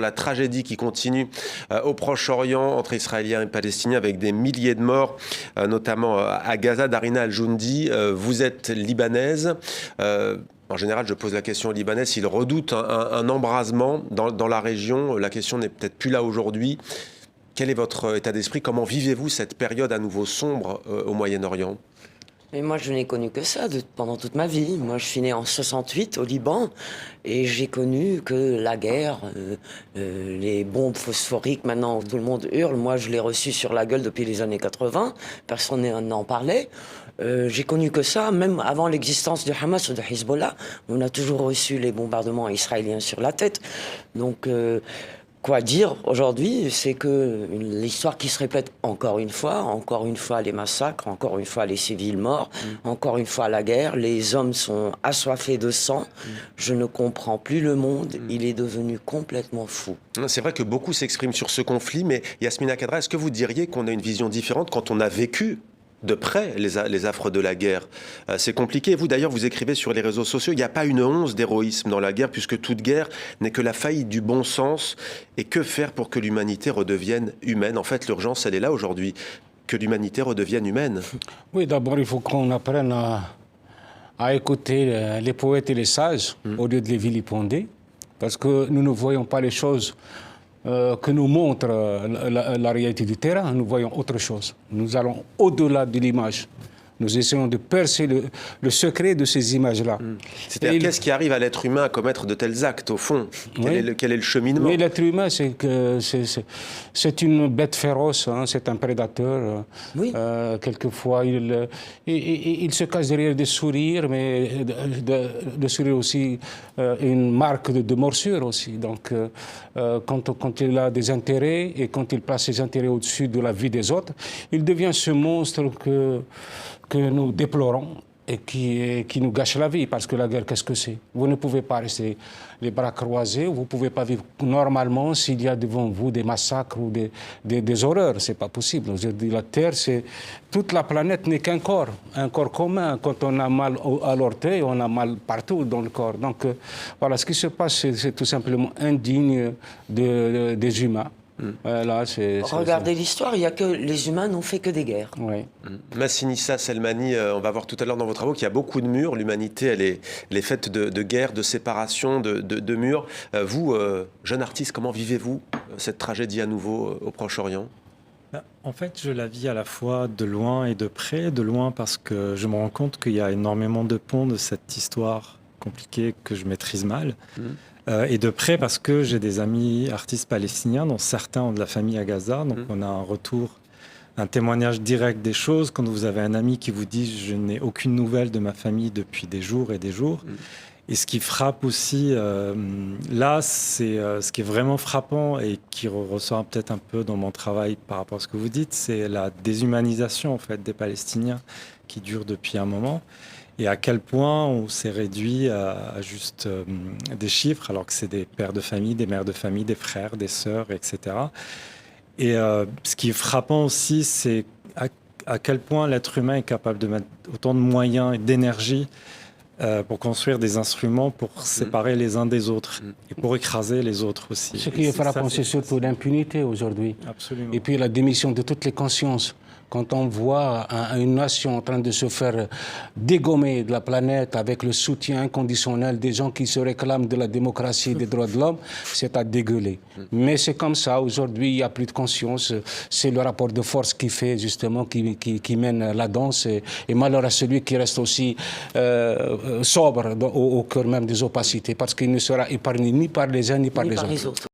La tragédie qui continue au Proche-Orient entre Israéliens et Palestiniens avec des milliers de morts, notamment à Gaza. Darina Al-Joundi, vous êtes libanaise. En général, je pose la question aux Libanais s'ils redoutent un embrasement dans la région. La question n'est peut-être plus là aujourd'hui. Quel est votre état d'esprit? Comment vivez-vous cette période à nouveau sombre au Moyen-Orient? Mais moi, je n'ai connu que ça pendant toute ma vie. Moi, je suis né en 68 au Liban et j'ai connu que la guerre, les bombes phosphoriques, maintenant tout le monde hurle. Moi, je l'ai reçu sur la gueule depuis les années 80. Personne n'en parlait. J'ai connu que ça, même avant l'existence du Hamas ou de Hezbollah. On a toujours reçu les bombardements israéliens sur la tête. Donc... quoi dire aujourd'hui, c'est que l'histoire qui se répète encore une fois les massacres, encore une fois les civils morts, encore une fois la guerre, les hommes sont assoiffés de sang, je ne comprends plus le monde, il est devenu complètement fou. C'est vrai que beaucoup s'expriment sur ce conflit, mais Yasmina Khadra, est-ce que vous diriez qu'on a une vision différente quand on a vécu de près les affres de la guerre? C'est compliqué. Vous, d'ailleurs, vous écrivez sur les réseaux sociaux, il n'y a pas une once d'héroïsme dans la guerre, puisque toute guerre n'est que la faillite du bon sens. Et que faire pour que l'humanité redevienne humaine? En fait, l'urgence, elle est là aujourd'hui, que l'humanité redevienne humaine. Oui, d'abord, il faut qu'on apprenne à écouter les poètes et les sages, au lieu de les vilipender, parce que nous ne voyons pas les choses que nous montre la réalité du terrain, nous voyons autre chose. Nous allons au-delà de l'image. Nous essayons de percer le secret de ces images-là. C'est-à-dire, qu'est-ce qui arrive à l'être humain à commettre de tels actes, au fond? Quel est le cheminement? Mais l'être humain, c'est une bête féroce, hein, c'est un prédateur. Oui. Quelquefois, il se cache derrière des sourires, mais le sourire aussi, une marque de morsure aussi. Donc, quand il a des intérêts et quand il place ses intérêts au-dessus de la vie des autres, il devient ce monstre que nous déplorons et qui nous gâche la vie. Parce que la guerre, qu'est-ce que c'est? Vous ne pouvez pas rester les bras croisés, vous ne pouvez pas vivre normalement s'il y a devant vous des massacres ou des horreurs. Ce n'est pas possible. Je dis, la Terre, toute la planète n'est qu'un corps commun. Quand on a mal à l'orteil, on a mal partout dans le corps. Donc voilà, ce qui se passe, c'est tout simplement indigne des humains. Là, regardez l'histoire, il n'y a que les humains n'ont fait que des guerres. Oui. Massinissa Selmani, on va voir tout à l'heure dans vos travaux qu'il y a beaucoup de murs. L'humanité, elle est faite de guerre, de séparation, de murs. Vous, jeune artiste, comment vivez-vous cette tragédie à nouveau au Proche-Orient? En fait, je la vis à la fois de loin et de près. De loin parce que je me rends compte qu'il y a énormément de ponts de cette histoire compliquée que je maîtrise mal. Et de près parce que j'ai des amis artistes palestiniens, dont certains ont de la famille à Gaza. Donc on a un retour, un témoignage direct des choses. Quand vous avez un ami qui vous dit « je n'ai aucune nouvelle de ma famille depuis des jours et des jours ». Et ce qui frappe aussi, là, c'est ce qui est vraiment frappant et qui ressort peut-être un peu dans mon travail par rapport à ce que vous dites, c'est la déshumanisation en fait, des Palestiniens qui dure depuis un moment. Et à quel point on s'est réduit à juste des chiffres, alors que c'est des pères de famille, des mères de famille, des frères, des sœurs, etc. Et ce qui est frappant aussi, c'est à quel point l'être humain est capable de mettre autant de moyens et d'énergie pour construire des instruments pour séparer les uns des autres et pour écraser les autres aussi. Ce qui est frappant, c'est surtout l'impunité aujourd'hui. Absolument. Et puis la démission de toutes les consciences. Quand on voit une nation en train de se faire dégommer de la planète avec le soutien inconditionnel des gens qui se réclament de la démocratie et des droits de l'homme, c'est à dégueuler. Mais c'est comme ça, aujourd'hui, il n'y a plus de conscience. C'est le rapport de force qui fait, justement, qui mène la danse. Et malheur à celui qui reste aussi sobre au cœur même des opacités, parce qu'il ne sera épargné ni par les uns ni par les autres.